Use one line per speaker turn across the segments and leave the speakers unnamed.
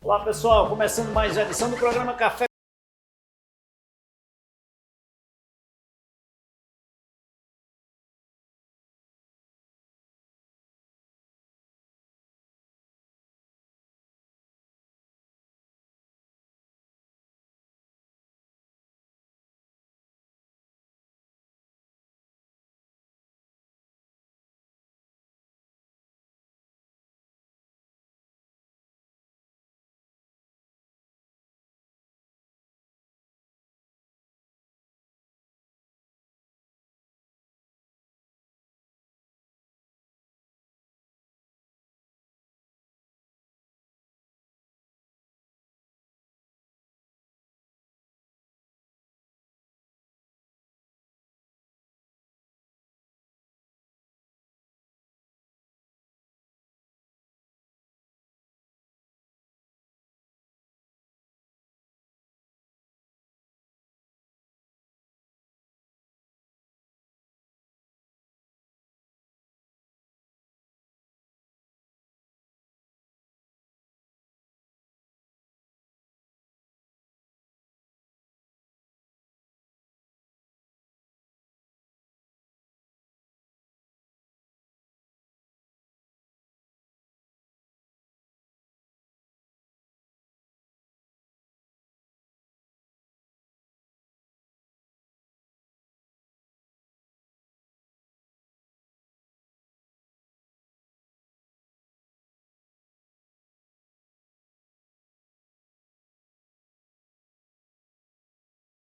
Olá pessoal, começando mais uma edição do programa Café.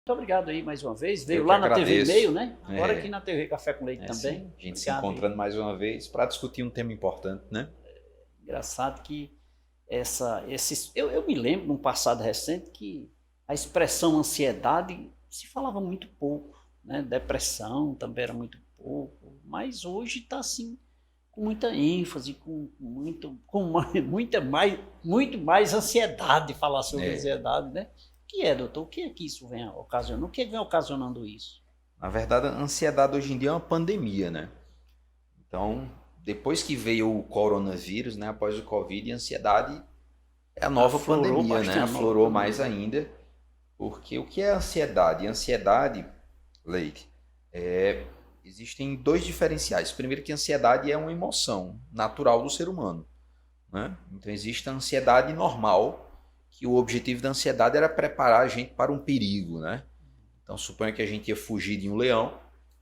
Muito obrigado aí mais uma vez. Veio lá na TV Meio, né? Agora aqui na TV Café com Leite também.
Sim. A gente se encontrando aí mais uma vez para discutir um tema importante, né?
Engraçado que eu me lembro, num passado recente, que a expressão ansiedade se falava muito pouco, né? Depressão também era muito pouco, mas hoje está assim com muita ênfase, muito mais ansiedade falar sobre ansiedade, né? O que é, doutor? O que é que isso vem ocasionando? O que vem ocasionando isso?
Na verdade, a ansiedade hoje em dia é uma pandemia, né? Então, depois que veio o coronavírus, né, após o Covid, a ansiedade é a nova pandemia, né? Aflorou mais ainda. Porque o que é ansiedade? Ansiedade, Leite, existem dois diferenciais. Primeiro que a ansiedade é uma emoção natural do ser humano, né? Então existe a ansiedade normal, que o objetivo da ansiedade era preparar a gente para um perigo, né? Então suponha que a gente ia fugir de um leão,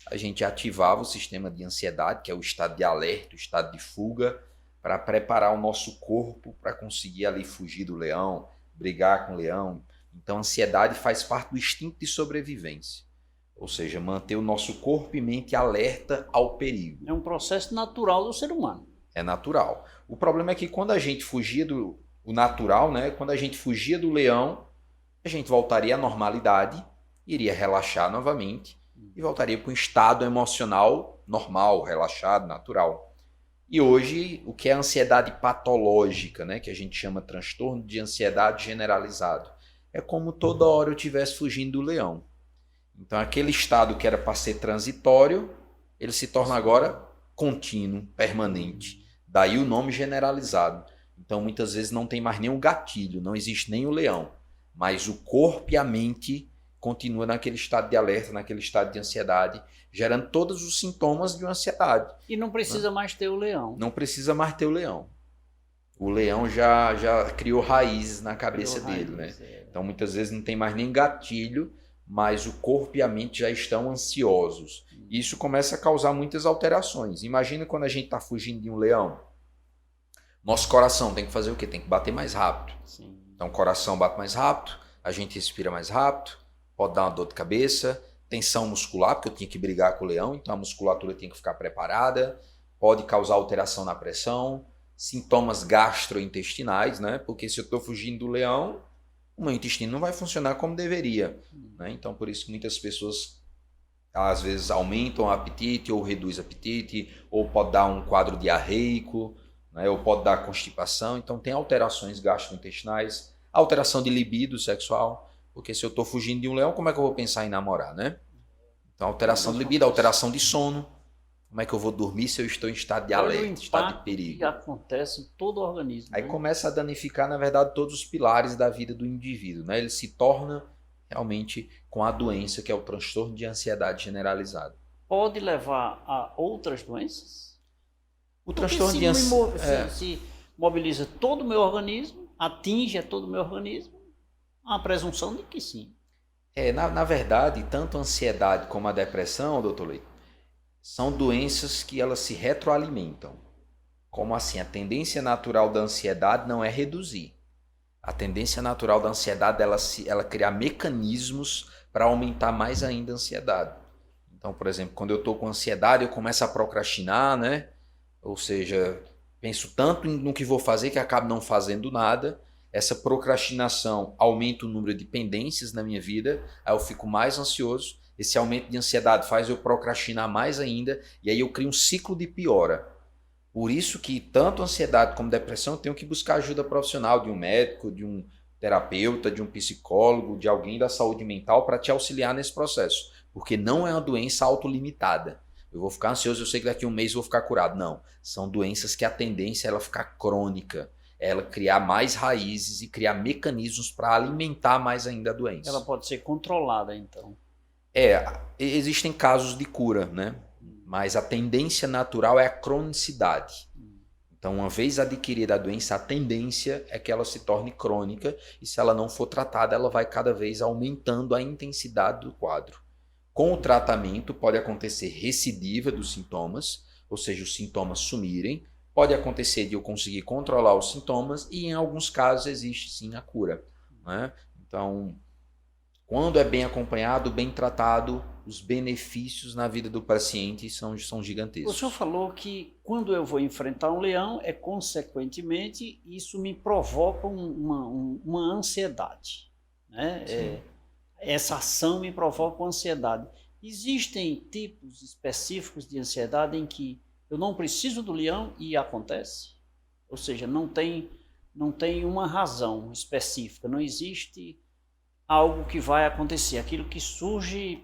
a gente ativava o sistema de ansiedade, que é o estado de alerta, o estado de fuga, para preparar o nosso corpo para conseguir ali fugir do leão, brigar com o leão. Então a ansiedade faz parte do instinto de sobrevivência, ou seja, manter o nosso corpo e mente alerta ao perigo.
É um processo natural do ser humano.
É natural. O problema é que quando a gente fugia do natural, né? Quando a gente fugia do leão, a gente voltaria à normalidade, iria relaxar novamente e voltaria para um estado emocional normal, relaxado, natural. E hoje, o que é ansiedade patológica, né? Que a gente chama transtorno de ansiedade generalizado, é como toda hora eu estivesse fugindo do leão. Então, aquele estado que era para ser transitório, ele se torna agora contínuo, permanente. Daí o nome generalizado. Então, muitas vezes não tem mais nenhum gatilho, não existe nem o leão. Mas o corpo e a mente continua naquele estado de alerta, naquele estado de ansiedade, gerando todos os sintomas de uma ansiedade.
E não precisa mais ter o leão.
Não precisa mais ter o leão. O leão já criou raízes na cabeça dele, né? Então, muitas vezes não tem mais nem gatilho, mas o corpo e a mente já estão ansiosos. Isso começa a causar muitas alterações. Imagina quando a gente está fugindo de um leão. Nosso coração tem que fazer o quê? Tem que bater mais rápido.
Sim.
Então o coração bate mais rápido, a gente respira mais rápido, pode dar uma dor de cabeça, tensão muscular, porque eu tinha que brigar com o leão, então a musculatura tem que ficar preparada, pode causar alteração na pressão, sintomas gastrointestinais, né? Porque se eu estou fugindo do leão, o meu intestino não vai funcionar como deveria, né? Então por isso que muitas pessoas às vezes aumentam o apetite ou reduz o apetite, ou pode dar um quadro diarreico, né? Ou pode dar constipação. Então tem alterações gastrointestinais, alteração de libido sexual, porque se eu estou fugindo de um leão, como é que eu vou pensar em namorar, né? Então alteração de libido, alteração de sono, Como é que eu vou dormir se eu estou em estado de alerta, estado de perigo?
Que acontece em todo o organismo.
Aí começa a danificar, na verdade, todos os pilares da vida do indivíduo, né? Ele se torna realmente com a doença que é o transtorno de ansiedade generalizada.
Pode levar a outras doenças?
O transtorno de ansiedade
se mobiliza todo o meu organismo, atinge todo o meu organismo, há a presunção de que sim.
Na verdade, tanto a ansiedade como a depressão, doutor Leite, são doenças que elas se retroalimentam. Como assim? A tendência natural da ansiedade não é reduzir. A tendência natural da ansiedade é ela criar mecanismos para aumentar mais ainda a ansiedade. Então, por exemplo, quando eu estou com ansiedade, eu começo a procrastinar, né? Ou seja, penso tanto no que vou fazer que acabo não fazendo nada. Essa procrastinação aumenta o número de pendências na minha vida, aí eu fico mais ansioso. Esse aumento de ansiedade faz eu procrastinar mais ainda, e aí eu crio um ciclo de piora. Por isso que tanto ansiedade como depressão eu tenho que buscar ajuda profissional de um médico, de um terapeuta, de um psicólogo, de alguém da saúde mental para te auxiliar nesse processo. Porque não é uma doença autolimitada. Eu vou ficar ansioso, eu sei que daqui a um mês eu vou ficar curado. Não, são doenças que a tendência é ela ficar crônica, é ela criar mais raízes e criar mecanismos para alimentar mais ainda a doença.
Ela pode ser controlada, então.
Existem casos de cura, né? Mas a tendência natural é a cronicidade. Então, uma vez adquirida a doença, a tendência é que ela se torne crônica e se ela não for tratada, ela vai cada vez aumentando a intensidade do quadro. Com o tratamento, pode acontecer recidiva dos sintomas, ou seja, os sintomas sumirem. Pode acontecer de eu conseguir controlar os sintomas e, em alguns casos, existe sim a cura, né? Então, quando é bem acompanhado, bem tratado, os benefícios na vida do paciente são gigantescos.
O senhor falou que quando eu vou enfrentar um leão, consequentemente, isso me provoca uma ansiedade, né? Essa ação me provoca uma ansiedade. Existem tipos específicos de ansiedade em que eu não preciso do leão e acontece? Ou seja, não tem uma razão específica, não existe algo que vai acontecer, aquilo que surge,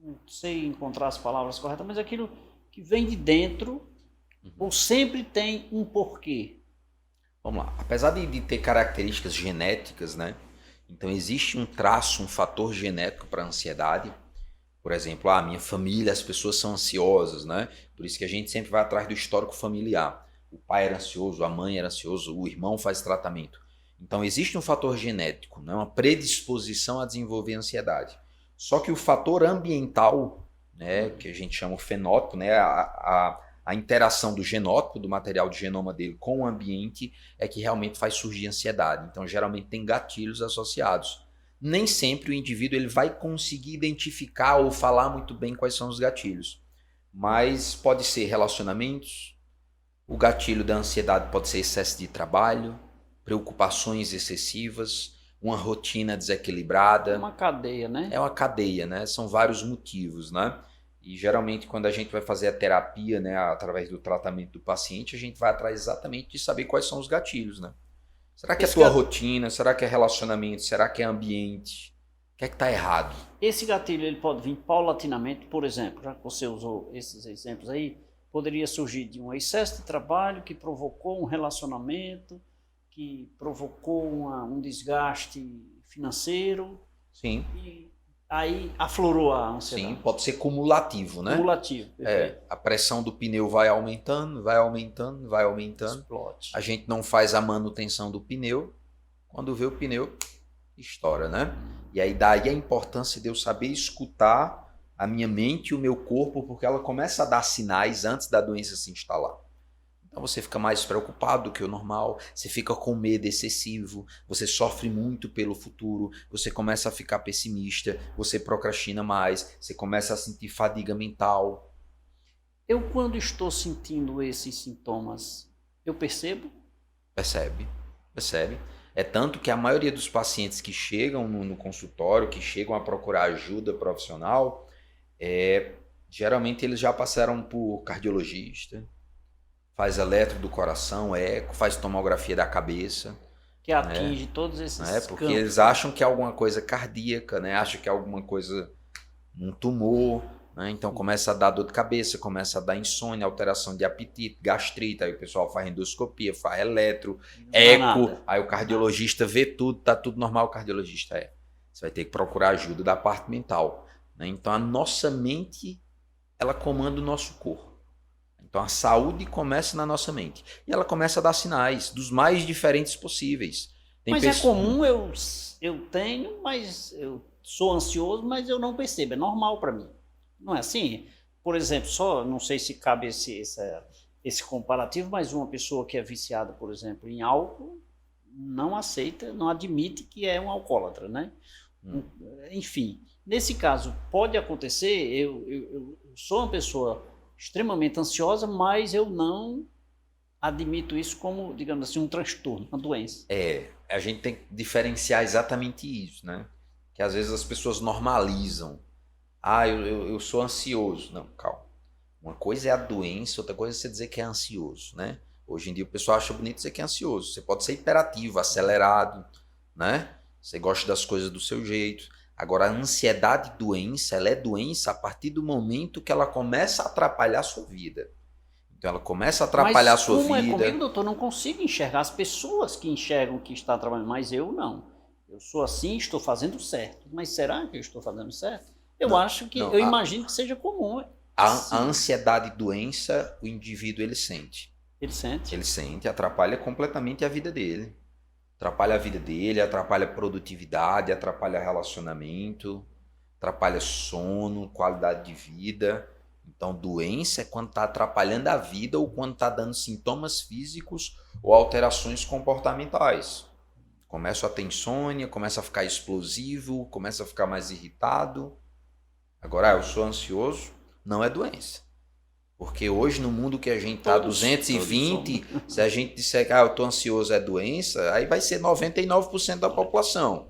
não sei encontrar as palavras corretas, mas aquilo que vem de dentro, ou sempre tem um porquê.
Vamos lá, apesar de ter características genéticas, né? Então existe um traço, um fator genético para a ansiedade. Por exemplo, a minha família, as pessoas são ansiosas, né? Por isso que a gente sempre vai atrás do histórico familiar. O pai era ansioso, a mãe era ansioso, o irmão faz tratamento. Então existe um fator genético, né? Uma predisposição a desenvolver ansiedade. Só que o fator ambiental, né, que a gente chama o fenótipo, né, a interação do genótipo, do material de genoma dele com o ambiente, é que realmente faz surgir ansiedade. Então geralmente tem gatilhos associados. Nem sempre o indivíduo ele vai conseguir identificar ou falar muito bem quais são os gatilhos. Mas pode ser relacionamentos, o gatilho da ansiedade pode ser excesso de trabalho, preocupações excessivas, uma rotina desequilibrada.
É uma cadeia, né?
É uma cadeia, né? São vários motivos, né? E geralmente quando a gente vai fazer a terapia, né, através do tratamento do paciente, a gente vai atrás exatamente de saber quais são os gatilhos, né? Será que é a tua rotina? Será que é relacionamento? Será que é ambiente? O que é que está errado?
Esse gatilho ele pode vir paulatinamente, por exemplo, já que você usou esses exemplos aí, poderia surgir de um excesso de trabalho que provocou um relacionamento, que provocou um desgaste financeiro.
Sim.
E aí aflorou a ansiedade.
Sim, pode ser cumulativo, né?
Cumulativo.
A pressão do pneu vai aumentando, vai aumentando, vai aumentando.
Explode.
A gente não faz a manutenção do pneu. Quando vê o pneu, estoura, né? E aí daí a importância de eu saber escutar a minha mente e o meu corpo, porque ela começa a dar sinais antes da doença se instalar. Então você fica mais preocupado do que o normal, você fica com medo excessivo, você sofre muito pelo futuro, você começa a ficar pessimista, você procrastina mais, você começa a sentir fadiga mental.
Eu, quando estou sentindo esses sintomas, eu percebo?
Percebe. É tanto que a maioria dos pacientes que chegam no consultório, que chegam a procurar ajuda profissional, geralmente eles já passaram por cardiologista, faz eletro do coração, eco, faz tomografia da cabeça.
Que atinge todos esses
porque
campos.
eles acham que é alguma coisa cardíaca, né? Acham que é alguma coisa, um tumor, né? Então começa a dar dor de cabeça, começa a dar insônia, alteração de apetite, gastrite, aí o pessoal faz endoscopia, faz eletro, eco, aí o cardiologista vê tudo, tá tudo normal, o cardiologista você vai ter que procurar ajuda da parte mental, né? Então a nossa mente, ela comanda o nosso corpo. Então a saúde começa na nossa mente. E ela começa a dar sinais dos mais diferentes possíveis.
Mas é comum, eu tenho, mas eu sou ansioso, mas eu não percebo. É normal para mim. Não é assim? Por exemplo, só não sei se cabe esse comparativo, mas uma pessoa que é viciada, por exemplo, em álcool, não aceita, não admite que é um alcoólatra, né? Enfim, nesse caso, pode acontecer, eu sou uma pessoa extremamente ansiosa, mas eu não admito isso como, digamos assim, um transtorno, uma doença.
A gente tem que diferenciar exatamente isso, né? Que às vezes as pessoas normalizam. Eu sou ansioso. Não, calma. Uma coisa é a doença, outra coisa é você dizer que é ansioso, né? Hoje em dia o pessoal acha bonito dizer que é ansioso. Você pode ser hiperativo, acelerado, né? Você gosta das coisas do seu jeito. Agora, a ansiedade e doença, ela é doença a partir do momento que ela começa a atrapalhar a sua vida. Então, ela começa a atrapalhar a sua vida.
Mas como é comigo, doutor, não consigo enxergar as pessoas que enxergam que está trabalhando, mas eu não. Eu sou assim, estou fazendo certo. Mas será que eu estou fazendo certo? Eu imagino que seja comum.
A ansiedade e doença, o indivíduo, ele sente.
Ele sente?
Ele sente, atrapalha completamente a vida dele. Atrapalha a vida dele, atrapalha a produtividade, atrapalha relacionamento, atrapalha sono, qualidade de vida. Então, doença é quando está atrapalhando a vida ou quando está dando sintomas físicos ou alterações comportamentais. Começa a ter insônia, começa a ficar explosivo, começa a ficar mais irritado. Agora, eu sou ansioso, não é doença. Porque hoje, no mundo que a gente está 220, se a gente disser que eu estou ansioso é doença, aí vai ser 99% da população.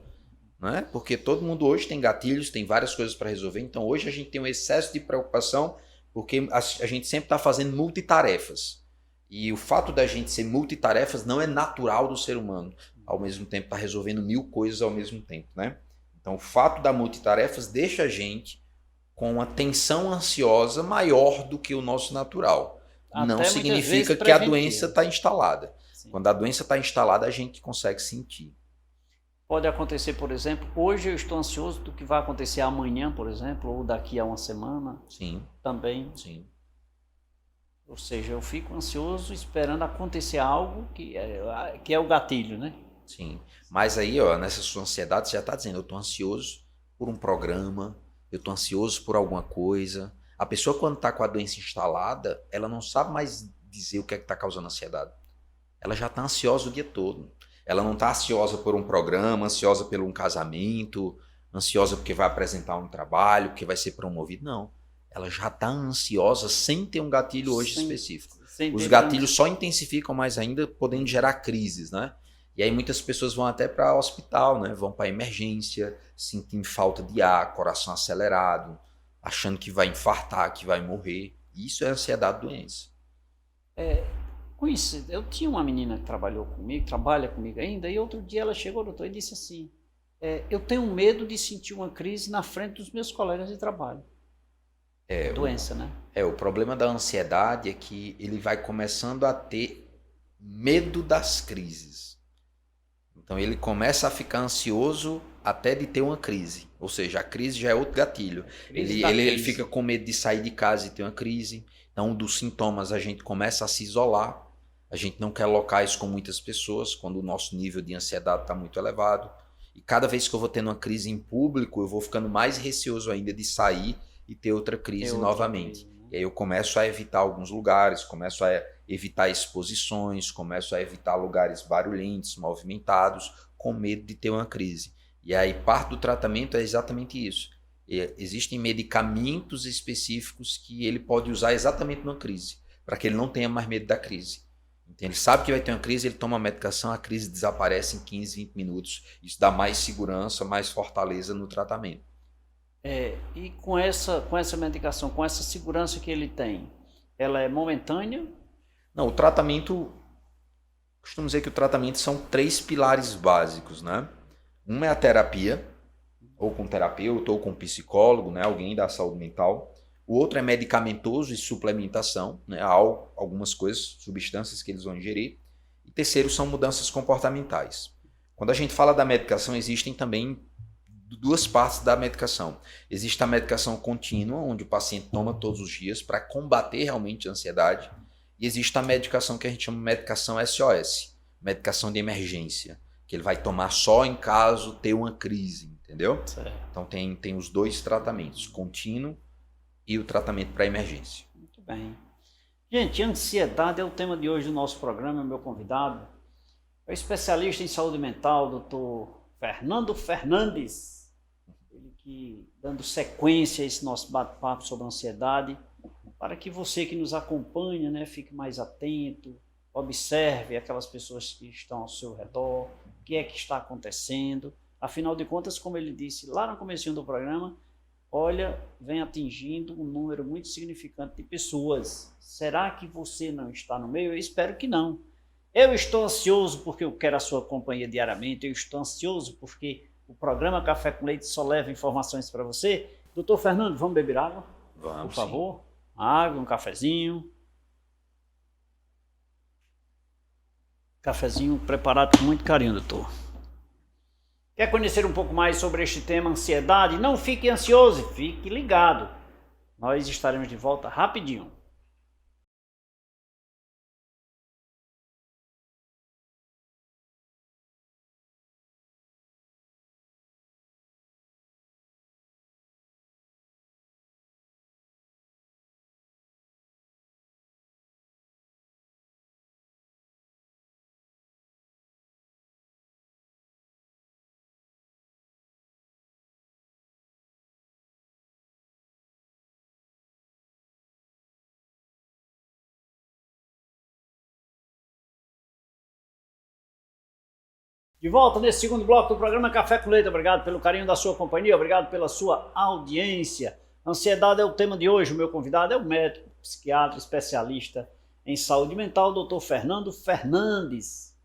Né? Porque todo mundo hoje tem gatilhos, tem várias coisas para resolver. Então, hoje a gente tem um excesso de preocupação porque a gente sempre está fazendo multitarefas. E o fato da gente ser multitarefas não é natural do ser humano. Ao mesmo tempo, está resolvendo 1000 coisas ao mesmo tempo. Né? Então, o fato da multitarefas deixa a gente com uma tensão ansiosa maior do que o nosso natural. Não significa que a doença está instalada. Sim. Quando a doença está instalada, a gente consegue sentir.
Pode acontecer, por exemplo, hoje eu estou ansioso do que vai acontecer amanhã, por exemplo, ou daqui a uma semana.
Sim.
Também.
Sim.
Ou seja, eu fico ansioso esperando acontecer algo que é o gatilho, né?
Sim. Mas aí, nessa sua ansiedade, você já está dizendo, eu estou ansioso por um programa, eu estou ansioso por alguma coisa. A pessoa, quando está com a doença instalada, ela não sabe mais dizer o que é que está causando ansiedade. Ela já está ansiosa o dia todo. Ela não está ansiosa por um programa, ansiosa por um casamento, ansiosa porque vai apresentar um trabalho, porque vai ser promovido. Não. Ela já está ansiosa sem ter um gatilho hoje específico. Os gatilhos só intensificam mais ainda, podendo gerar crises, né? E aí muitas pessoas vão até para o hospital, né? Vão para emergência, sentindo falta de ar, coração acelerado, achando que vai infartar, que vai morrer. Isso é ansiedade doença.
Com isso, eu tinha uma menina que trabalha comigo ainda, e outro dia ela chegou, doutor, e disse assim, eu tenho medo de sentir uma crise na frente dos meus colegas de trabalho. Doença, né?
O problema da ansiedade é que ele vai começando a ter medo das crises. Então ele começa a ficar ansioso até de ter uma crise. Ou seja, a crise já é outro gatilho. Ele fica com medo de sair de casa e ter uma crise. Então, um dos sintomas, a gente começa a se isolar. A gente não quer locais com muitas pessoas, quando o nosso nível de ansiedade está muito elevado. E cada vez que eu vou tendo uma crise em público, eu vou ficando mais receoso ainda de sair e ter outra crise novamente. E aí eu começo a evitar alguns lugares, começo a evitar exposições, começo a evitar lugares barulhentos, movimentados, com medo de ter uma crise. E aí parte do tratamento é exatamente isso. Existem medicamentos específicos que ele pode usar exatamente numa crise, para que ele não tenha mais medo da crise. Então, ele sabe que vai ter uma crise, ele toma a medicação, a crise desaparece em 15, 20 minutos. Isso dá mais segurança, mais fortaleza no tratamento.
E com essa medicação, com essa segurança que ele tem, ela é momentânea?
Não, o tratamento, costumo dizer que o tratamento são 3 pilares básicos, né? Um é a terapia, ou com terapeuta, ou com psicólogo, né? Alguém da saúde mental. O outro é medicamentoso e suplementação, né? Algumas coisas, substâncias que eles vão ingerir. E terceiro são mudanças comportamentais. Quando a gente fala da medicação, existem também duas partes da medicação. Existe a medicação contínua, onde o paciente toma todos os dias para combater realmente a ansiedade. E existe a medicação que a gente chama de medicação SOS, medicação de emergência, que ele vai tomar só em caso ter uma crise, entendeu? Certo. Então tem os dois tratamentos, contínuo e o tratamento para emergência.
Muito bem. Gente, ansiedade é o tema de hoje do nosso programa. Meu convidado é o especialista em saúde mental, Dr. Fernando Fernandes. Ele que dando sequência a esse nosso bate-papo sobre ansiedade, para que você que nos acompanha, né, fique mais atento, observe aquelas pessoas que estão ao seu redor, o que é que está acontecendo. Afinal de contas, como ele disse lá no comecinho do programa, olha, vem atingindo um número muito significante de pessoas. Será que você não está no meio? Eu espero que não. Eu estou ansioso porque eu quero a sua companhia diariamente, eu estou ansioso porque o programa Café com Leite só leva informações para você. Doutor Fernando, vamos beber água?
Vamos,
por favor. Sim. Água, um cafezinho. Cafezinho preparado com muito carinho, doutor. Quer conhecer um pouco mais sobre este tema, ansiedade? Não fique ansioso, fique ligado. Nós estaremos de volta rapidinho. De volta nesse segundo bloco do programa Café com Leite. Obrigado pelo carinho da sua companhia, obrigado pela sua audiência. Ansiedade é o tema de hoje. O meu convidado é o médico, psiquiatra, especialista em saúde mental, Dr. Fernando Fernandes.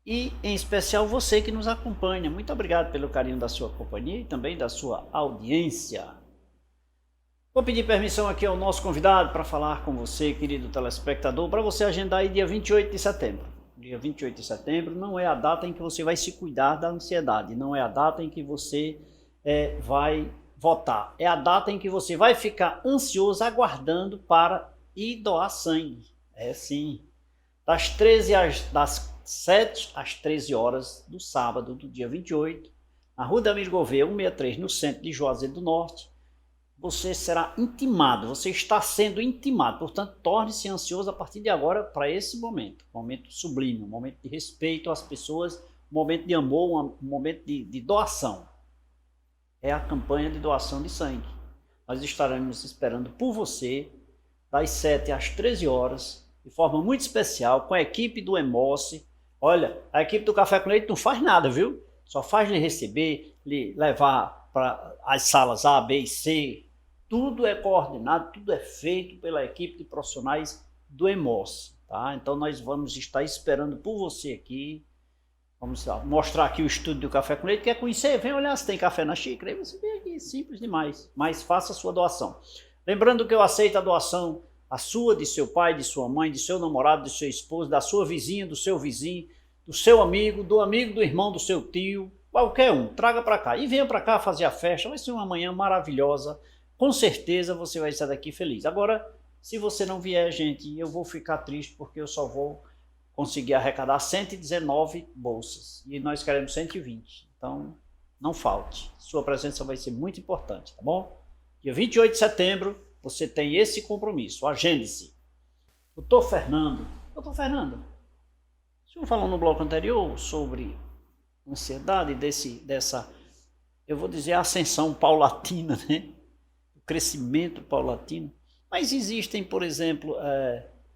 E, em especial, você que nos acompanha. Muito obrigado pelo carinho da sua companhia e também da sua audiência. Vou pedir permissão aqui ao nosso convidado para falar com você, querido telespectador, para você agendar aí dia 28 de setembro. Dia 28 de setembro não é a data em que você vai se cuidar da ansiedade, não é a data em que você vai votar, é a data em que você vai ficar ansioso aguardando para ir doar sangue. É sim, das 7 às 13 horas do sábado, do dia 28, na Rua da Amir Gouveia, 163, no centro de Juazeiro do Norte, você será intimado, você está sendo intimado, portanto, torne-se ansioso a partir de agora para esse momento sublime, um momento de respeito às pessoas, um momento de amor, um momento de doação. É a campanha de doação de sangue. Nós estaremos esperando por você, das 7 às 13 horas, de forma muito especial, com a equipe do Emoce. Olha, a equipe do Café com Leite não faz nada, viu? Só faz lhe receber, lhe levar para as salas A, B e C. Tudo é coordenado, tudo é feito pela equipe de profissionais do Emoce, tá? Então nós vamos estar esperando por você aqui. Vamos mostrar aqui o estúdio do Café com Leite. Quer conhecer? Vem olhar se tem café na xícara. Aí você vem aqui, simples demais. Mas faça a sua doação. Lembrando que eu aceito a doação, a sua, de seu pai, de sua mãe, de seu namorado, de seu esposo, da sua vizinha, do seu vizinho, do seu amigo, do irmão do seu tio, qualquer um. Traga para cá. E venha para cá fazer a festa. Vai ser uma manhã maravilhosa. Com certeza você vai sair daqui feliz. Agora, se você não vier, gente, eu vou ficar triste porque eu só vou conseguir arrecadar 119 bolsas. E nós queremos 120. Então, não falte. Sua presença vai ser muito importante, tá bom? Dia 28 de setembro, você tem esse compromisso. Agende-se. Doutor Fernando, o senhor falou no bloco anterior sobre ansiedade, dessa, eu vou dizer, ascensão paulatina, né? Crescimento paulatino, mas existem, por exemplo,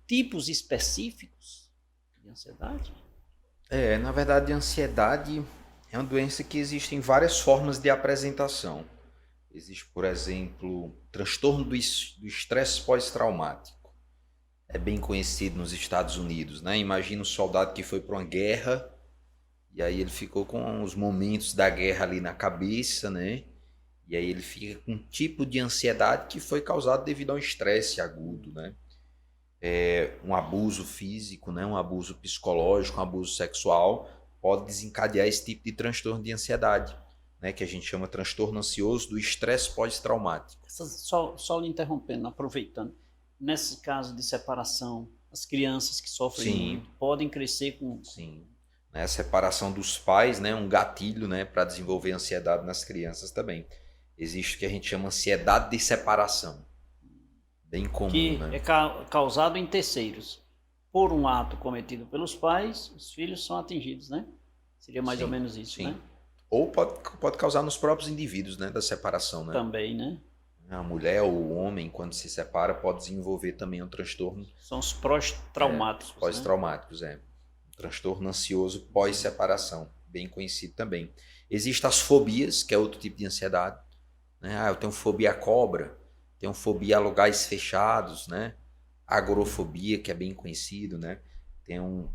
tipos específicos de ansiedade?
Na verdade, a ansiedade é uma doença que existe em várias formas de apresentação. Existe, por exemplo, transtorno do estresse pós-traumático. É bem conhecido nos Estados Unidos, né? Imagina um soldado que foi para uma guerra e aí ele ficou com os momentos da guerra ali na cabeça, né? E aí ele fica com um tipo de ansiedade que foi causado devido a um estresse agudo, né? Um abuso físico, né? Um abuso psicológico, um abuso sexual pode desencadear esse tipo de transtorno de ansiedade, né? Que a gente chama transtorno ansioso do estresse pós-traumático.
Só lhe interrompendo, aproveitando, nesse caso de separação, as crianças que sofrem muito podem crescer com...
Sim. A separação dos pais, né? Um gatilho, né? Para desenvolver ansiedade nas crianças também. Existe o que a gente chama ansiedade de separação. Bem comum,
que
né?
é causado em terceiros. Por um ato cometido pelos pais, os filhos são atingidos, né? Seria mais ou menos isso, né?
Ou pode causar nos próprios indivíduos, né? Da separação, né?
Também, né?
A mulher ou o homem, quando se separa, pode desenvolver também um transtorno.
São os pós-traumáticos.
Pós-traumáticos,
né?
Um transtorno ansioso pós-separação, bem conhecido também. Existem as fobias, que é outro tipo de ansiedade. Né? Eu tenho fobia à cobra, tenho fobia a lugares fechados, né? Agorafobia, que é bem conhecido, né? Tenho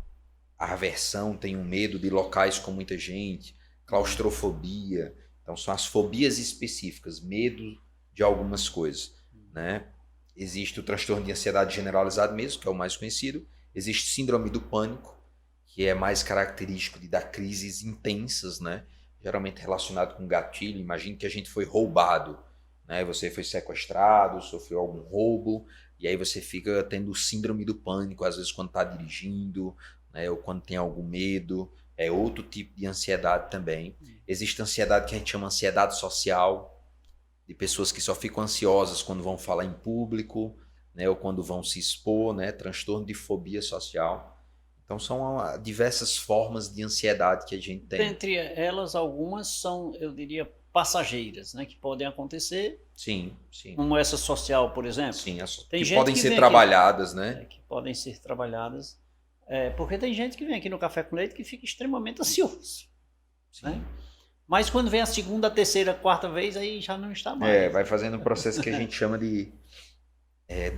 aversão, tenho medo de locais com muita gente, claustrofobia. Então são as fobias específicas, medo de algumas coisas, né? Existe o transtorno de ansiedade generalizado mesmo, que é o mais conhecido. Existe síndrome do pânico, que é mais característico de dar crises intensas, né? Geralmente relacionado com gatilho. Imagine que a gente foi roubado, né? Você foi sequestrado, sofreu algum roubo, e aí você fica tendo síndrome do pânico, às vezes quando está dirigindo, né? Ou quando tem algum medo. É outro tipo de ansiedade também. Existe ansiedade que a gente chama ansiedade social, de pessoas que só ficam ansiosas quando vão falar em público, né? Ou quando vão se expor, né? Transtorno de fobia social. Então são diversas formas de ansiedade que a gente tem.
Dentre elas, algumas são, eu diria, passageiras, né, que podem acontecer.
Sim.
Como essa social, por exemplo.
Sim,
tem
que
gente
podem
que
ser trabalhadas,
aqui,
né?
que podem ser trabalhadas. Porque tem gente que vem aqui no Café com Leite que fica extremamente ansioso. Né? Mas quando vem a segunda, terceira, quarta vez, aí já não está mais.
Vai fazendo um processo que a gente chama de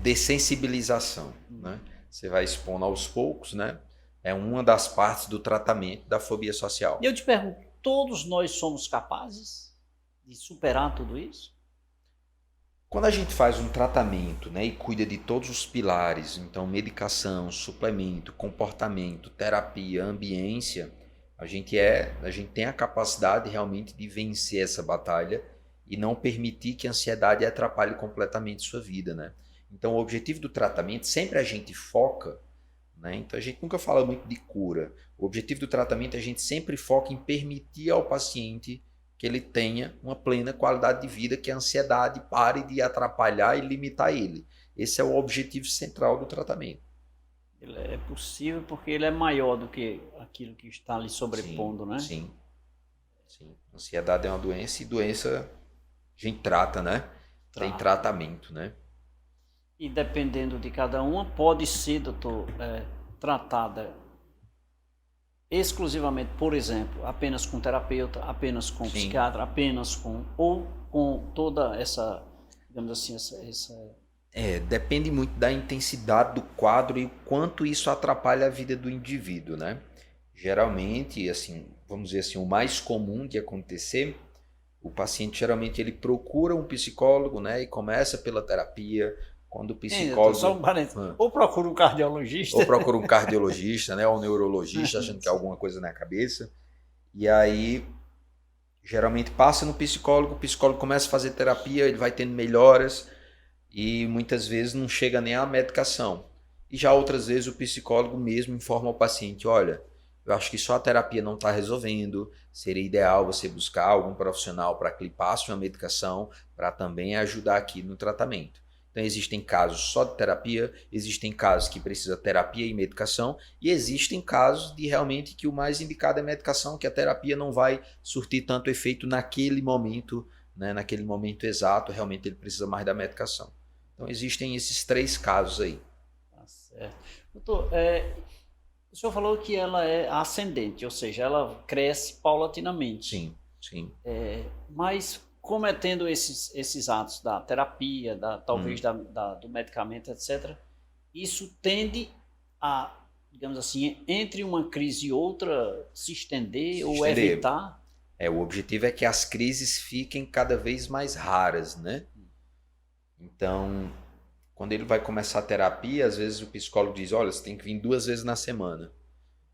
dessensibilização. Né? Você vai expondo aos poucos, né? É uma das partes do tratamento da fobia social.
E eu te pergunto, todos nós somos capazes de superar tudo isso?
Quando a gente faz um tratamento, né, e cuida de todos os pilares, então medicação, suplemento, comportamento, terapia, ambiência, a gente tem a capacidade realmente de vencer essa batalha e não permitir que a ansiedade atrapalhe completamente sua vida, né? Então o objetivo do tratamento, sempre a gente foca, né? Então a gente nunca fala muito de cura. O objetivo do tratamento a gente sempre foca em permitir ao paciente que ele tenha uma plena qualidade de vida, que a ansiedade pare de atrapalhar e limitar ele. Esse é o objetivo central do tratamento.
Ele é possível porque ele é maior do que aquilo que está ali sobrepondo, né?
Sim. Ansiedade é uma doença e doença a gente trata, né? Tem tratamento, né?
E dependendo de cada uma, pode ser, doutor, tratada exclusivamente, por exemplo, apenas com terapeuta, apenas com psiquiatra, apenas com... ou com toda essa, digamos assim, essa...
Depende muito da intensidade do quadro e o quanto isso atrapalha a vida do indivíduo, né? Geralmente, assim, vamos dizer assim, o mais comum de acontecer, o paciente geralmente ele procura um psicólogo, né? E começa pela terapia. Quando o psicólogo...
Só um parênteses. Ou procura um cardiologista.
Ou procura um cardiologista, né? Ou um neurologista, achando que é alguma coisa na cabeça. E aí, geralmente passa no psicólogo, o psicólogo começa a fazer terapia, ele vai tendo melhoras e muitas vezes não chega nem à medicação. E já outras vezes o psicólogo mesmo informa ao paciente, olha, eu acho que só a terapia não está resolvendo, seria ideal você buscar algum profissional para que lhe passe uma medicação para também ajudar aqui no tratamento. Então existem casos só de terapia, existem casos que precisa terapia e medicação, e existem casos de realmente que o mais indicado é medicação, que a terapia não vai surtir tanto efeito naquele momento, né, naquele momento exato, realmente ele precisa mais da medicação. Então existem esses 3 casos aí.
Tá certo. Doutor, o senhor falou que ela é ascendente, ou seja, ela cresce paulatinamente.
Sim.
Mas cometendo esses atos da terapia, talvez do medicamento, etc., isso tende a, digamos assim, entre uma crise e outra, se estender ou evitar?
O objetivo é que as crises fiquem cada vez mais raras, né? Então, quando ele vai começar a terapia, às vezes o psicólogo diz, olha, você tem que vir 2 vezes na semana.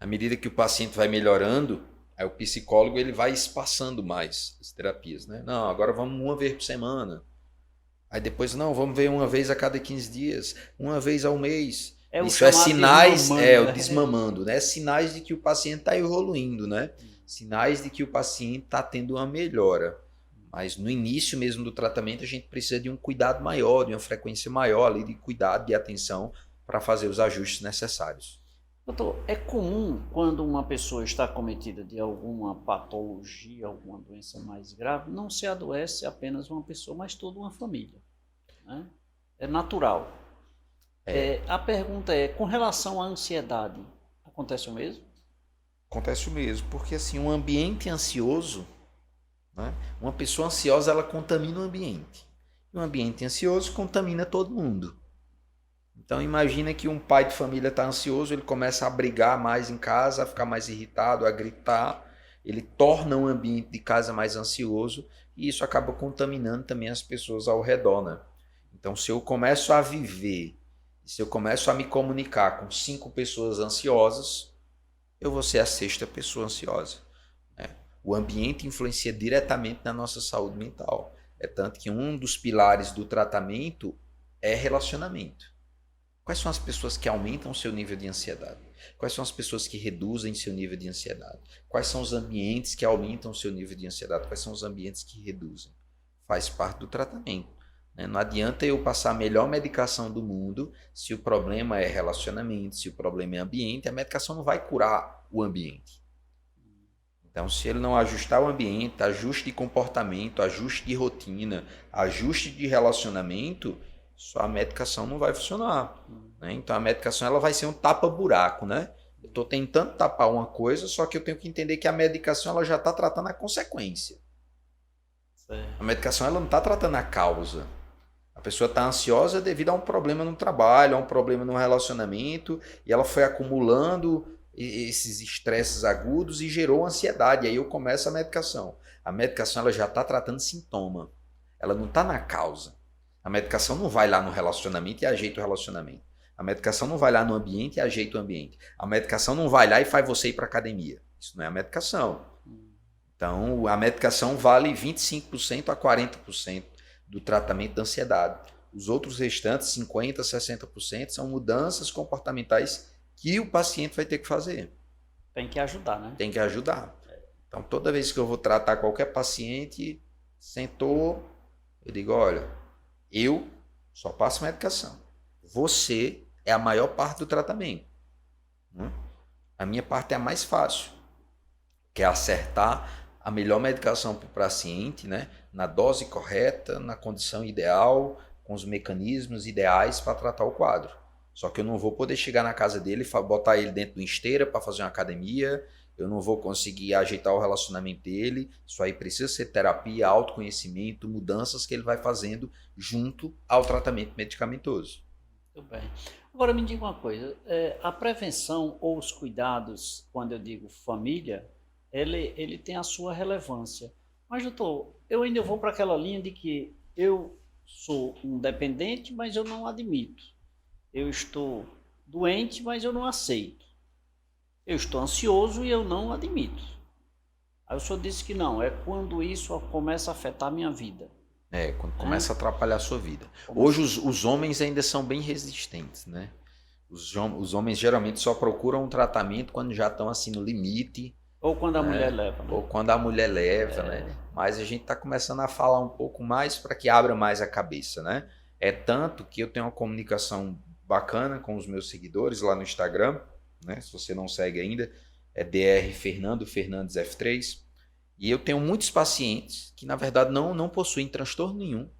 À medida que o paciente vai melhorando, aí o psicólogo ele vai espaçando mais as terapias, né? Não, agora vamos 1 vez por semana. Aí depois, não, vamos ver 1 vez a cada 15 dias, 1 vez ao mês. Isso é sinais, o desmamando, né? Sinais de que o paciente está evoluindo, né? Sinais de que o paciente está tendo uma melhora. Mas no início mesmo do tratamento, a gente precisa de um cuidado maior, de uma frequência maior ali de cuidado, de atenção para fazer os ajustes necessários.
Doutor, é comum quando uma pessoa está acometida de alguma patologia, alguma doença mais grave, não se adoece apenas uma pessoa, mas toda uma família, né? É natural. A pergunta é, com relação à ansiedade, acontece o mesmo?
Acontece o mesmo, porque assim, um ambiente ansioso, né? Uma pessoa ansiosa, ela contamina o ambiente. E um ambiente ansioso contamina todo mundo. Então imagina que um pai de família está ansioso, ele começa a brigar mais em casa, a ficar mais irritado, a gritar. Ele torna o ambiente de casa mais ansioso e isso acaba contaminando também as pessoas ao redor, né? Então se eu começo a viver, se eu começo a me comunicar com 5 pessoas ansiosas, eu vou ser a 6ª pessoa ansiosa. O ambiente influencia diretamente na nossa saúde mental. É tanto que um dos pilares do tratamento é relacionamento. Quais são as pessoas que aumentam o seu nível de ansiedade? Quais são as pessoas que reduzem seu nível de ansiedade? Quais são os ambientes que aumentam o seu nível de ansiedade? Quais são os ambientes que reduzem? Faz parte do tratamento. Não adianta eu passar a melhor medicação do mundo se o problema é relacionamento, se o problema é ambiente, a medicação não vai curar o ambiente. Então, se ele não ajustar o ambiente, ajuste de comportamento, ajuste de rotina, ajuste de relacionamento, sua medicação não vai funcionar. Né? Então, a medicação ela vai ser um tapa-buraco, né? Eu estou tentando tapar uma coisa, só que eu tenho que entender que a medicação ela já está tratando a consequência. A medicação ela não está tratando a causa. A pessoa está ansiosa devido a um problema no trabalho, a um problema no relacionamento, e ela foi acumulando esses estresses agudos e gerou ansiedade. Aí eu começo a medicação. A medicação ela já está tratando sintoma. Ela não está na causa. A medicação não vai lá no relacionamento e ajeita o relacionamento. A medicação não vai lá no ambiente e ajeita o ambiente. A medicação não vai lá e faz você ir para a academia. Isso não é a medicação. Então, a medicação vale 25% a 40% do tratamento da ansiedade. Os outros restantes, 50%, 60%, são mudanças comportamentais que o paciente vai ter que fazer.
Tem que ajudar, né?
Tem que ajudar. Então, toda vez que eu vou tratar qualquer paciente, sentou, eu digo, olha, eu só passo medicação. Você é a maior parte do tratamento. A minha parte é a mais fácil, que é acertar a melhor medicação para o paciente, né? Na dose correta, na condição ideal, com os mecanismos ideais para tratar o quadro. Só que eu não vou poder chegar na casa dele e botar ele dentro de uma esteira para fazer uma academia, eu não vou conseguir ajeitar o relacionamento dele. Isso aí precisa ser terapia, autoconhecimento, mudanças que ele vai fazendo junto ao tratamento medicamentoso.
Muito bem. Agora me diga uma coisa, a prevenção ou os cuidados, quando eu digo família, ele tem a sua relevância. Mas, doutor, eu ainda vou para aquela linha de que eu sou um dependente, mas eu não admito. Eu estou doente, mas eu não aceito. Eu estou ansioso e eu não admito. Aí o senhor disse que não, é quando isso começa a afetar a minha vida.
Quando começa a atrapalhar a sua vida. Hoje os homens ainda são bem resistentes, né? Os homens geralmente só procuram um tratamento quando já estão assim no limite.
Ou quando a mulher leva. Né?
Ou quando a mulher leva, né? Mas a gente está começando a falar um pouco mais para que abra mais a cabeça, né? É tanto que eu tenho uma comunicação bacana com os meus seguidores lá no Instagram, né? Se você não segue ainda, é Dr. Fernando Fernandes F3. E eu tenho muitos pacientes que, na verdade, não possuem transtorno nenhum,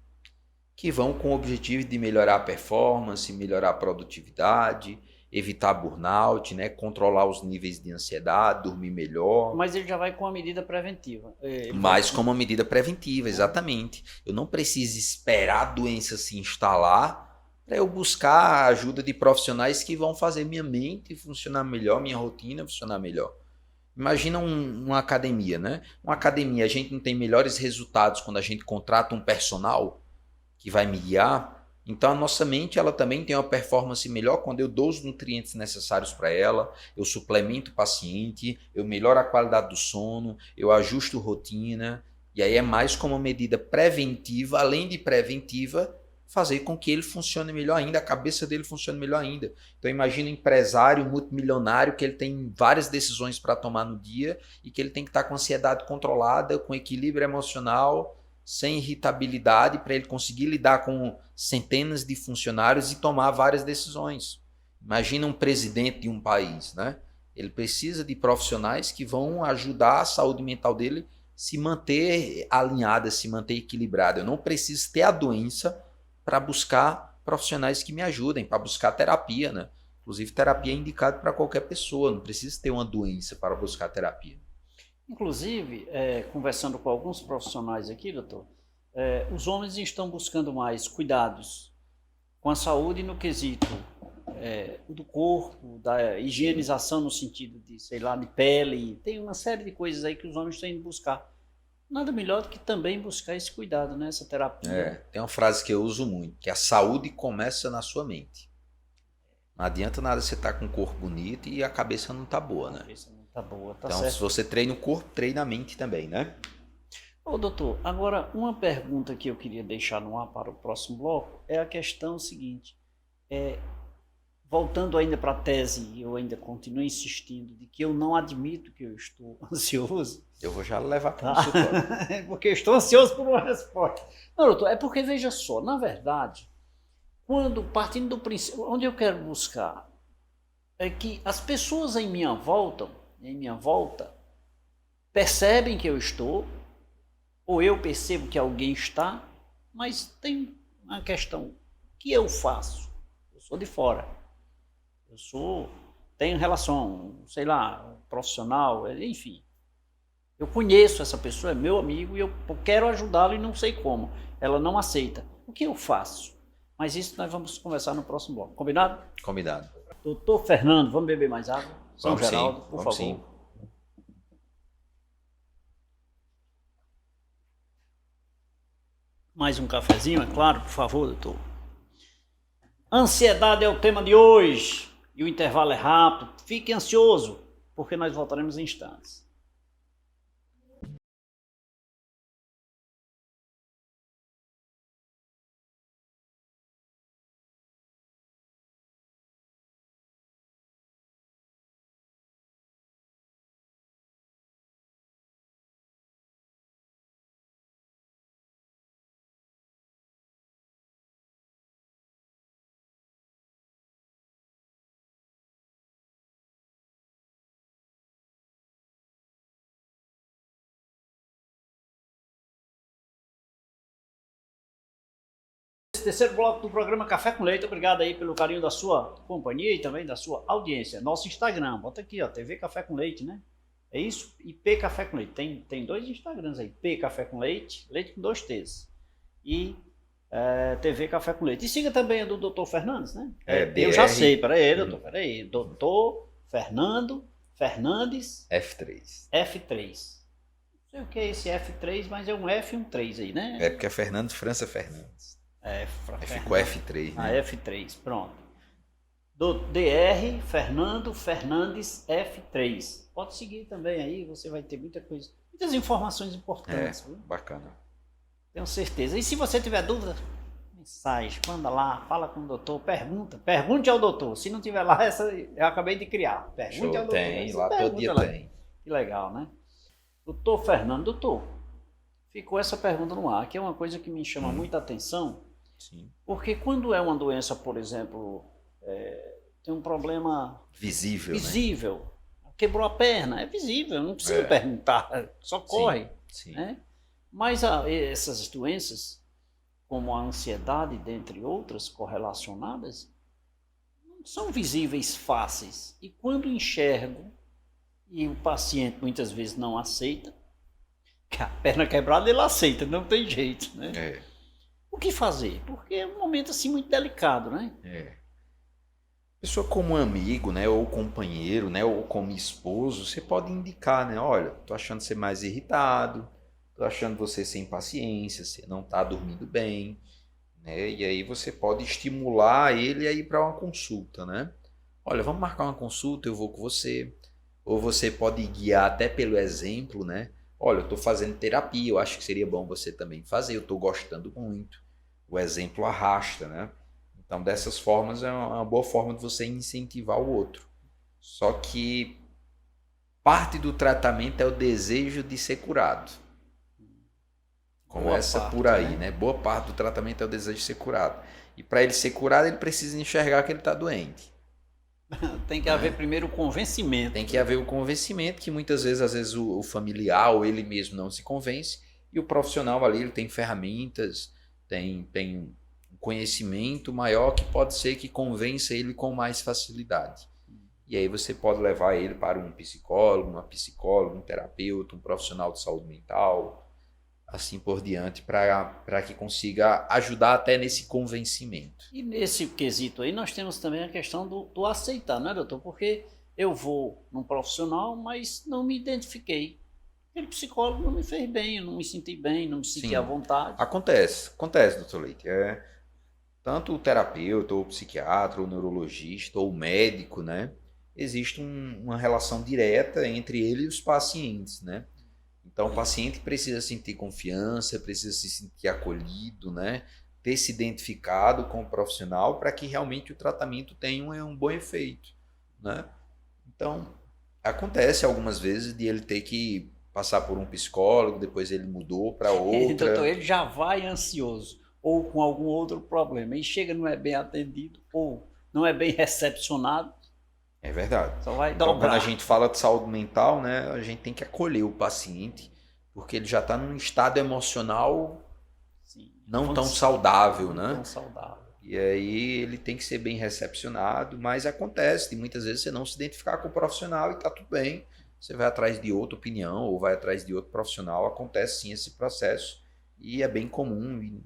que vão com o objetivo de melhorar a performance, melhorar a produtividade, evitar burnout, né? Controlar os níveis de ansiedade, dormir melhor.
Mas ele já vai com uma medida preventiva.
Mas com uma medida preventiva, exatamente. Eu não preciso esperar a doença se instalar para eu buscar a ajuda de profissionais que vão fazer minha mente funcionar melhor, minha rotina funcionar melhor. Imagina uma academia, né? Uma academia, a gente não tem melhores resultados quando a gente contrata um personal que vai me guiar. Então a nossa mente ela também tem uma performance melhor quando eu dou os nutrientes necessários para ela, eu suplemento o paciente, eu melhoro a qualidade do sono, eu ajusto rotina, e aí é mais como medida preventiva, além de preventiva, fazer com que ele funcione melhor ainda, a cabeça dele funcione melhor ainda. Então imagina um empresário multimilionário que ele tem várias decisões para tomar no dia e que ele tem que estar com ansiedade controlada, com equilíbrio emocional, sem irritabilidade, para ele conseguir lidar com centenas de funcionários e tomar várias decisões. Imagina um presidente de um país, né? Ele precisa de profissionais que vão ajudar a saúde mental dele se manter alinhada, se manter equilibrada. Eu não preciso ter a doença para buscar profissionais que me ajudem, para buscar terapia, né? Inclusive, terapia é indicado para qualquer pessoa, não precisa ter uma doença para buscar terapia.
Inclusive, conversando com alguns profissionais aqui, doutor, os homens estão buscando mais cuidados com a saúde no quesito do corpo, da higienização no sentido de, sei lá, de pele. Tem uma série de coisas aí que os homens estão indo buscar. Nada melhor do que também buscar esse cuidado, né? Essa terapia.
Tem uma frase que eu uso muito, que a saúde começa na sua mente. Não adianta nada você estar com um corpo bonito e a cabeça não tá boa, né? A cabeça não tá boa, tá então, certo. Se você treina o corpo, treina a mente também, né?
Ô, doutor, agora uma pergunta que eu queria deixar no ar para o próximo bloco é a questão seguinte. Voltando ainda para a tese, eu ainda continuo insistindo de que eu não admito que eu estou ansioso.
Eu vou já levar para o consultório.
Porque eu estou ansioso por uma resposta. Não, doutor, é porque, veja só, na verdade, partindo do princípio, onde eu quero buscar, é que as pessoas em minha volta, percebem que eu estou, ou eu percebo que alguém está, mas tem uma questão, o que eu faço? Eu sou de fora. Tenho relação, sei lá, profissional, enfim. Eu conheço essa pessoa, é meu amigo, e eu quero ajudá-lo e não sei como. Ela não aceita. O que eu faço? Mas isso nós vamos conversar no próximo bloco. Combinado?
Combinado.
Doutor Fernando, vamos beber mais água? São
vamos
Geraldo,
sim,
por favor.
Sim.
Mais um cafezinho, é claro, por favor, doutor. Ansiedade é o tema de hoje. E o intervalo é rápido. Fique ansioso, porque nós voltaremos em instantes. Terceiro bloco do programa Café com Leite. Obrigado aí pelo carinho da sua companhia e também da sua audiência. Nosso Instagram, bota aqui, ó, TV Café com Leite, né? É isso? E P Café com Leite. Tem dois Instagrams aí, P Café com Leite, leite com 2 T's. E TV Café com Leite. E siga também a do Dr. Fernandes, né? Eu já sei, peraí, doutor, peraí. Dr. Fernando Fernandes
F3.
F3. Não sei o que é esse F3, mas é um F e um 3 aí, né?
É porque é Fernando França Fernandes. Ficou F3, né?
F3, pronto. Do DR Fernando Fernandes F3. Pode seguir também aí, você vai ter muitas informações importantes.
Bacana.
Tenho certeza. E se você tiver dúvida, mensagem, manda lá, fala com o doutor, pergunte ao doutor. Se não tiver lá, essa eu acabei de criar. Pergunte ao doutor.
Tem, lá todo dia tem.
Que legal, né? Doutor Fernando, doutor, ficou essa pergunta no ar, que é uma coisa que me chama muita atenção.
Sim.
Porque quando é uma doença, por exemplo, tem um problema visível, né? Quebrou a perna, é visível, não precisa perguntar, só corre.
Sim.
Né? Mas essas doenças, como a ansiedade, dentre outras correlacionadas, não são visíveis fáceis. E quando enxergo, e o paciente muitas vezes não aceita, que a perna quebrada ele aceita, não tem jeito, né? O que fazer? Porque é um momento assim muito delicado, né?
Pessoa como amigo, né, ou companheiro, né, ou como esposo, você pode indicar, né, olha, tô achando você mais irritado, tô achando você sem paciência, você não tá dormindo bem, né, e aí você pode estimular ele a ir para uma consulta, né. Olha, vamos marcar uma consulta, eu vou com você. Ou você pode guiar até pelo exemplo, né? Olha, eu estou fazendo terapia, eu acho que seria bom você também fazer, eu estou gostando muito. O exemplo arrasta, né? Então, dessas formas, é uma boa forma de você incentivar o outro. Só que parte do tratamento é o desejo de ser curado. Começa por aí, né? Boa parte do tratamento é o desejo de ser curado. E para ele ser curado, ele precisa enxergar que ele está doente.
Tem que haver primeiro o convencimento.
Tem que haver o convencimento, que muitas vezes, às vezes, o familiar ou ele mesmo não se convence, e o profissional ali ele tem ferramentas, tem um conhecimento maior que pode ser que convença ele com mais facilidade. E aí você pode levar ele para um psicólogo, uma psicóloga, um terapeuta, um profissional de saúde mental, assim por diante, para que consiga ajudar até nesse convencimento.
E nesse quesito aí nós temos também a questão do aceitar, não é, doutor? Porque eu vou num profissional, mas não me identifiquei. Aquele psicólogo não me fez bem, eu não me senti bem, não me senti à vontade.
Acontece, doutor Leite. Tanto o terapeuta, ou o psiquiatra, ou o neurologista, ou o médico, né? Existe uma relação direta entre ele e os pacientes, né? Então, o paciente precisa sentir confiança, precisa se sentir acolhido, né? Ter se identificado com o profissional para que realmente o tratamento tenha um bom efeito, né? Então, acontece algumas vezes de ele ter que passar por um psicólogo, depois ele mudou para outra.
Doutor, ele já vai ansioso ou com algum outro problema e chega, não é bem atendido ou não é bem recepcionado.
É verdade.
Só vai
então,
dobrar.
quando a gente fala de saúde mental, né, a gente tem que acolher o paciente, porque ele já está num estado emocional não tão saudável, né?
Tão saudável.
E aí ele tem que ser bem recepcionado, mas acontece, de muitas vezes você não se identificar com o profissional e tá tudo bem. Você vai atrás de outra opinião ou vai atrás de outro profissional, acontece sim esse processo e é bem comum e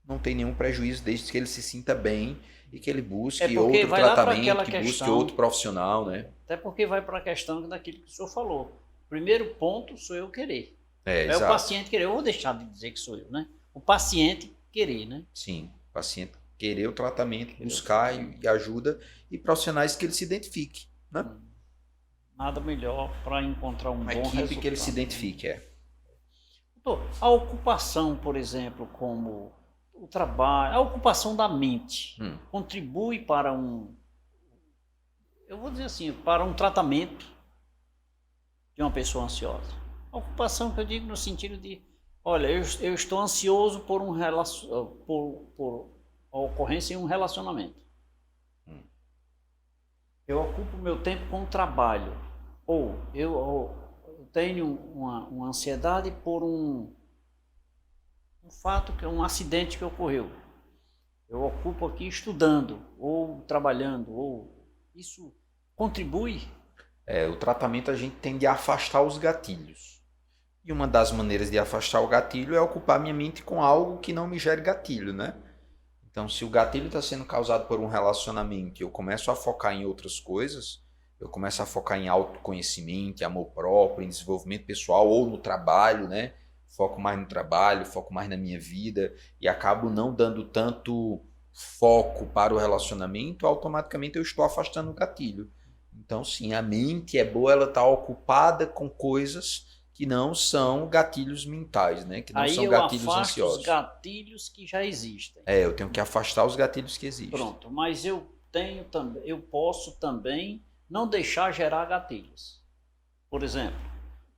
não tem nenhum prejuízo desde que ele se sinta bem e que ele busque outro tratamento, que busque outro profissional, né?
Até porque vai para a questão daquilo que o senhor falou. Primeiro ponto sou eu querer. É
exato.
O paciente querer. Eu vou deixar de dizer que sou eu, né? O paciente querer, né?
Sim, o paciente querer o tratamento, buscar e ajuda e profissionais que ele se identifique, né?
Nada melhor para encontrar uma bom
equipe
resultado,
que ele se identifique,
Doutor, a ocupação, por exemplo, como o trabalho, a ocupação da mente, contribui para eu vou dizer assim, para um tratamento de uma pessoa ansiosa. A ocupação que eu digo no sentido de, olha, eu estou ansioso por por a ocorrência em um relacionamento. Eu ocupo meu tempo com o trabalho. Ou eu tenho uma ansiedade por um fato, que é um acidente que ocorreu. Eu ocupo aqui estudando, ou trabalhando, ou isso contribui?
O tratamento a gente tende a afastar os gatilhos. E uma das maneiras de afastar o gatilho é ocupar minha mente com algo que não me gere gatilho, né? Então, se o gatilho está sendo causado por um relacionamento e eu começo a focar em outras coisas, eu começo a focar em autoconhecimento, em amor próprio, em desenvolvimento pessoal ou no trabalho, né? Foco mais no trabalho, foco mais na minha vida e acabo não dando tanto foco para o relacionamento, automaticamente eu estou afastando o gatilho. Então, sim, a mente é boa, ela está ocupada com coisas que não são gatilhos mentais, né? Que não
aí
são gatilhos ansiosos.
Aí eu afasto os gatilhos que já existem.
Eu tenho que afastar os gatilhos que existem.
Pronto, mas eu posso também não deixar gerar gatilhos. Por exemplo,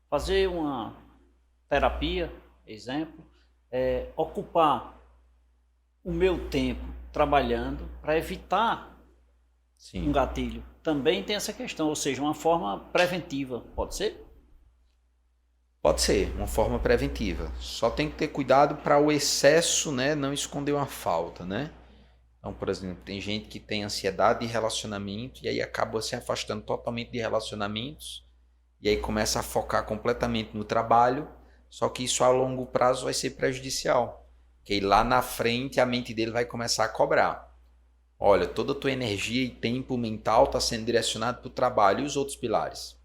fazer uma terapia, exemplo, ocupar o meu tempo trabalhando para evitar um gatilho. Também tem essa questão, ou seja, uma forma preventiva, pode ser?
Pode ser, uma forma preventiva. Só tem que ter cuidado para o excesso, né, não esconder uma falta, né? Então, por exemplo, tem gente que tem ansiedade de relacionamento e aí acaba se afastando totalmente de relacionamentos e aí começa a focar completamente no trabalho, só que isso a longo prazo vai ser prejudicial. Porque aí lá na frente a mente dele vai começar a cobrar. Olha, toda a tua energia e tempo mental está sendo direcionado para o trabalho. E os outros pilares?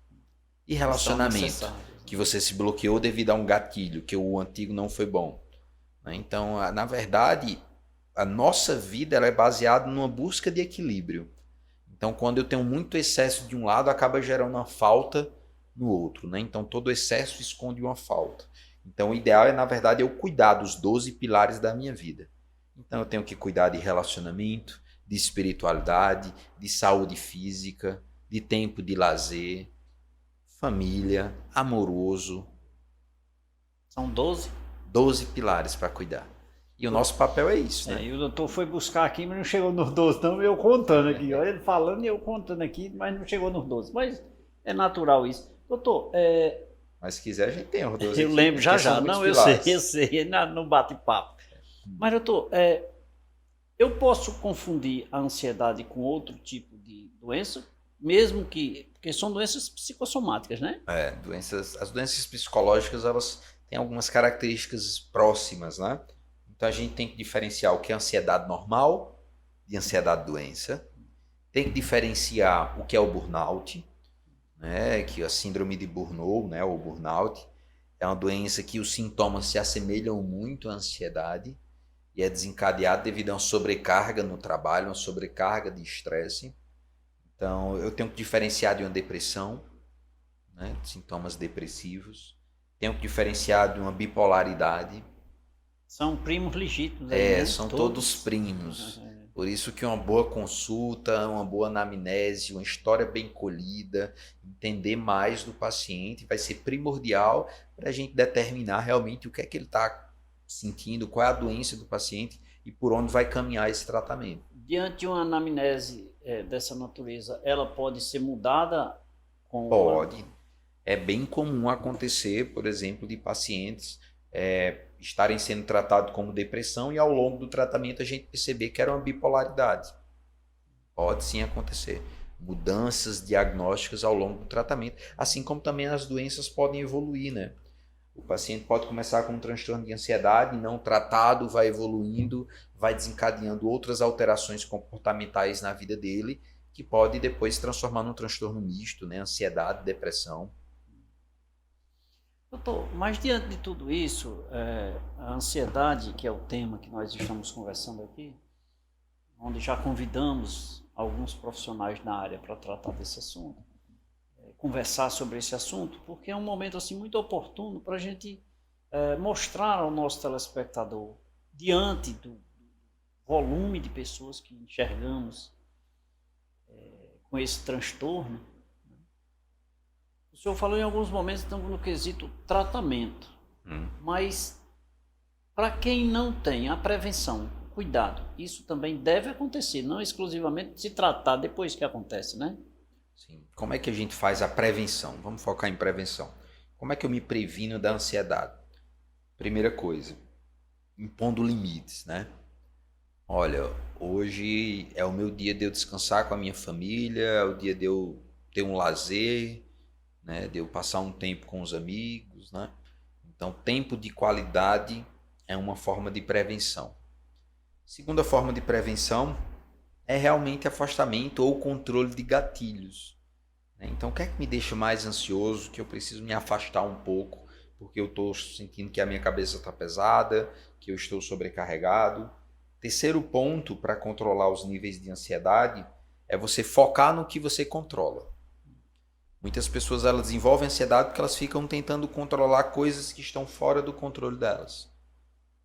E relacionamento, que você se bloqueou devido a um gatilho, que o antigo não foi bom. Então, na verdade, a nossa vida ela é baseada numa busca de equilíbrio. Então, quando eu tenho muito excesso de um lado, acaba gerando uma falta no outro. Então, todo excesso esconde uma falta. Então, o ideal é, na verdade, eu cuidar dos 12 pilares da minha vida. Então, eu tenho que cuidar de relacionamento, de espiritualidade, de saúde física, de tempo de lazer, família, amoroso.
São 12?
12 pilares para cuidar. E o nosso papel é isso, né?
E o doutor foi buscar aqui, mas não chegou nos 12 não, eu contando aqui. Olha ele falando e eu contando aqui, mas não chegou nos 12. Mas é natural isso. Doutor,
mas se quiser a gente tem os 12
eu
aqui,
lembro já. Não, eu sei, no bate-papo. Mas doutor, eu posso confundir a ansiedade com outro tipo de doença, mesmo porque são doenças psicossomáticas, né?
As doenças psicológicas, elas têm algumas características próximas, né? Então a gente tem que diferenciar o que é ansiedade normal de ansiedade doença. Tem que diferenciar o que é o burnout, né? Que a síndrome de Burnout, né? O burnout é uma doença que os sintomas se assemelham muito à ansiedade e é desencadeado devido a uma sobrecarga no trabalho, uma sobrecarga de estresse. Então eu tenho que diferenciar de uma depressão, né? Sintomas depressivos. Tenho que diferenciar de uma bipolaridade.
São primos legítimos. Né?
São todos primos. Por isso que uma boa consulta, uma boa anamnese, uma história bem colhida, entender mais do paciente vai ser primordial para a gente determinar realmente o que é que ele está sentindo, qual é a doença do paciente e por onde vai caminhar esse tratamento.
Diante de uma anamnese dessa natureza, ela pode ser mudada?
Pode. É bem comum acontecer, por exemplo, de pacientes estarem sendo tratados como depressão e ao longo do tratamento a gente perceber que era uma bipolaridade. Pode sim acontecer. Mudanças diagnósticas ao longo do tratamento, assim como também as doenças podem evoluir, né? O paciente pode começar com um transtorno de ansiedade, não tratado, vai evoluindo, vai desencadeando outras alterações comportamentais na vida dele, que pode depois se transformar num transtorno misto, né? Ansiedade, depressão.
Doutor, mas diante de tudo isso, a ansiedade, que é o tema que nós estamos conversando aqui, onde já convidamos alguns profissionais na área para tratar desse assunto, conversar sobre esse assunto, porque é um momento assim muito oportuno para a gente mostrar ao nosso telespectador, diante do volume de pessoas que enxergamos com esse transtorno. O senhor falou em alguns momentos, estamos no quesito tratamento, mas para quem não tem a prevenção, cuidado, isso também deve acontecer, não exclusivamente se tratar depois que acontece, né?
Sim. Como é que a gente faz a prevenção? Vamos focar em prevenção. Como é que eu me previno da ansiedade? Primeira coisa, impondo limites, né? Olha, hoje é o meu dia de eu descansar com a minha família, é o dia de eu ter um lazer, né, de eu passar um tempo com os amigos, né? Então, tempo de qualidade é uma forma de prevenção. Segunda forma de prevenção é realmente afastamento ou controle de gatilhos. Então, o que é que me deixa mais ansioso, que eu preciso me afastar um pouco, porque eu estou sentindo que a minha cabeça está pesada, que eu estou sobrecarregado. Terceiro ponto para controlar os níveis de ansiedade é você focar no que você controla. Muitas pessoas elas desenvolvem ansiedade porque elas ficam tentando controlar coisas que estão fora do controle delas.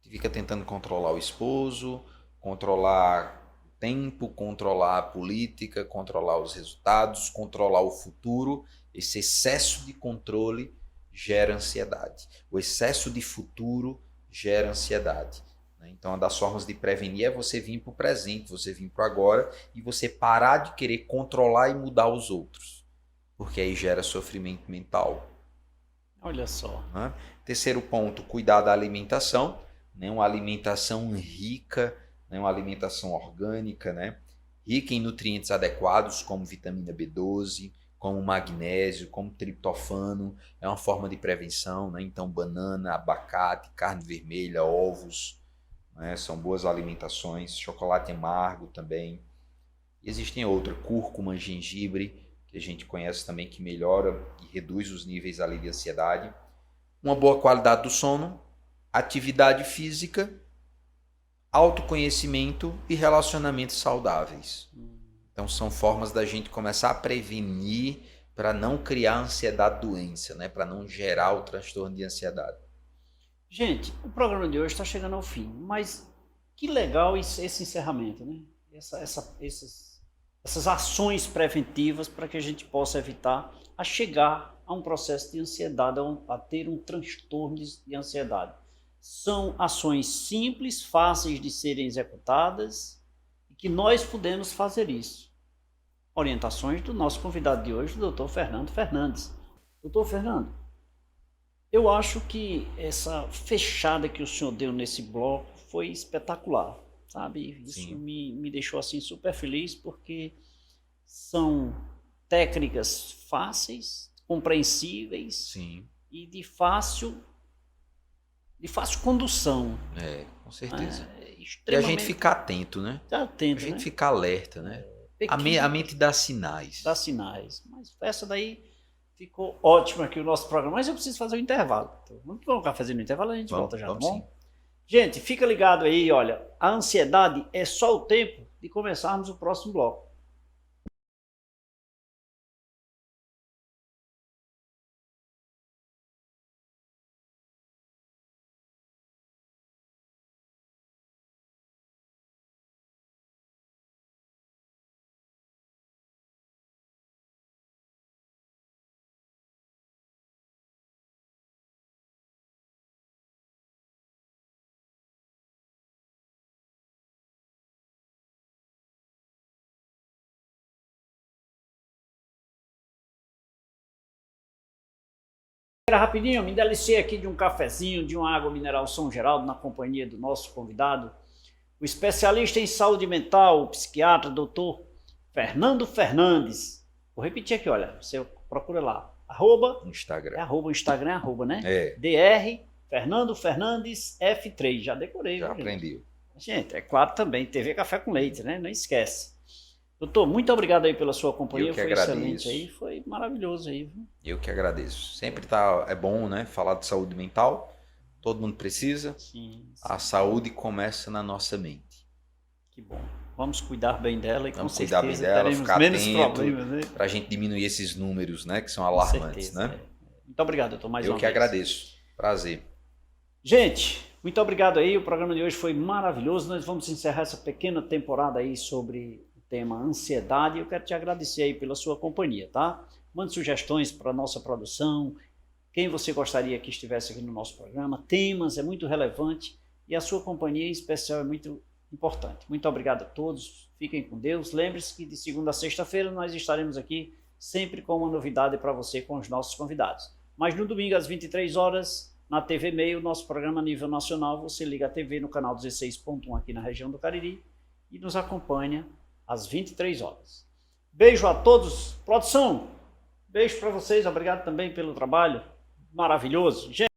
Fica tentando controlar o esposo, controlar o tempo, controlar a política, controlar os resultados, controlar o futuro. Esse excesso de controle gera ansiedade. O excesso de futuro gera ansiedade. Então, uma das formas de prevenir é você vir para o presente, você vir para o agora e você parar de querer controlar e mudar os outros. Porque aí gera sofrimento mental.
Olha só.
Terceiro ponto, cuidar da alimentação. Uma alimentação rica, uma alimentação orgânica, rica em nutrientes adequados, como vitamina B12, como magnésio, como triptofano. É uma forma de prevenção. Então, banana, abacate, carne vermelha, ovos, são boas alimentações. Chocolate amargo também. E existem outras, cúrcuma, gengibre, que a gente conhece também, que melhora e reduz os níveis ali de ansiedade. Uma boa qualidade do sono, atividade física, autoconhecimento e relacionamentos saudáveis. Então são formas da gente começar a prevenir para não criar ansiedade doença, né? Para não gerar o transtorno de ansiedade.
Gente, o programa de hoje está chegando ao fim, mas que legal esse encerramento, né? Essas ações preventivas para que a gente possa evitar a chegar a um processo de ansiedade, a ter um transtorno de ansiedade. São ações simples, fáceis de serem executadas e que nós podemos fazer isso. Orientações do nosso convidado de hoje, o Dr. Fernando Fernandes. Dr. Fernando, eu acho que essa fechada que o senhor deu nesse bloco foi espetacular, sabe? Isso me deixou assim super feliz, porque são técnicas fáceis, compreensíveis.
Sim.
E de fácil condução.
Com certeza.
E
a gente ficar atento, né?
Atento,
a gente ficar alerta, né? A mente dá sinais.
Dá sinais. Mas essa daí ficou ótima aqui o nosso programa. Mas eu preciso fazer um intervalo. Então, vamos colocar fazendo um intervalo, a gente volta já, tá bom? Sim. Gente, fica ligado aí, olha. A ansiedade é só o tempo de começarmos o próximo bloco. Rapidinho, me deliciei aqui de um cafezinho, de uma água mineral São Geraldo, na companhia do nosso convidado, o especialista em saúde mental, o psiquiatra, doutor Fernando Fernandes. Vou repetir aqui, olha, você procura lá,
Instagram.
Instagram, né? DR Fernando Fernandes F3, já decorei.
Já aprendi.
Gente, é claro também, TV Café com Leite, né? Não esquece. Doutor, muito obrigado aí pela sua companhia, foi excelente aí, foi maravilhoso aí. Viu?
Eu que agradeço. Sempre é bom, né, falar de saúde mental, todo mundo precisa.
Sim.
A saúde começa na nossa mente.
Que bom. Vamos cuidar bem dela e
com
certeza
bem dela, teremos ficar
menos problemas, né?
Para a gente diminuir esses números, né, que são alarmantes, né?
Muito obrigado, doutor, mais uma vez.
Eu que agradeço. Prazer.
Gente, muito obrigado aí, o programa de hoje foi maravilhoso, nós vamos encerrar essa pequena temporada aí sobre tema ansiedade. Eu quero te agradecer aí pela sua companhia, tá? Mande sugestões para a nossa produção, quem você gostaria que estivesse aqui no nosso programa, temas, é muito relevante e a sua companhia em especial é muito importante. Muito obrigado a todos, fiquem com Deus. Lembre-se que de segunda a sexta-feira nós estaremos aqui sempre com uma novidade para você com os nossos convidados. Mas no domingo às 23 horas, na TV Meio, nosso programa a nível nacional, você liga a TV no canal 16.1 aqui na região do Cariri e nos acompanha às 23 horas. Beijo a todos. Produção, beijo para vocês. Obrigado também pelo trabalho maravilhoso. Gente,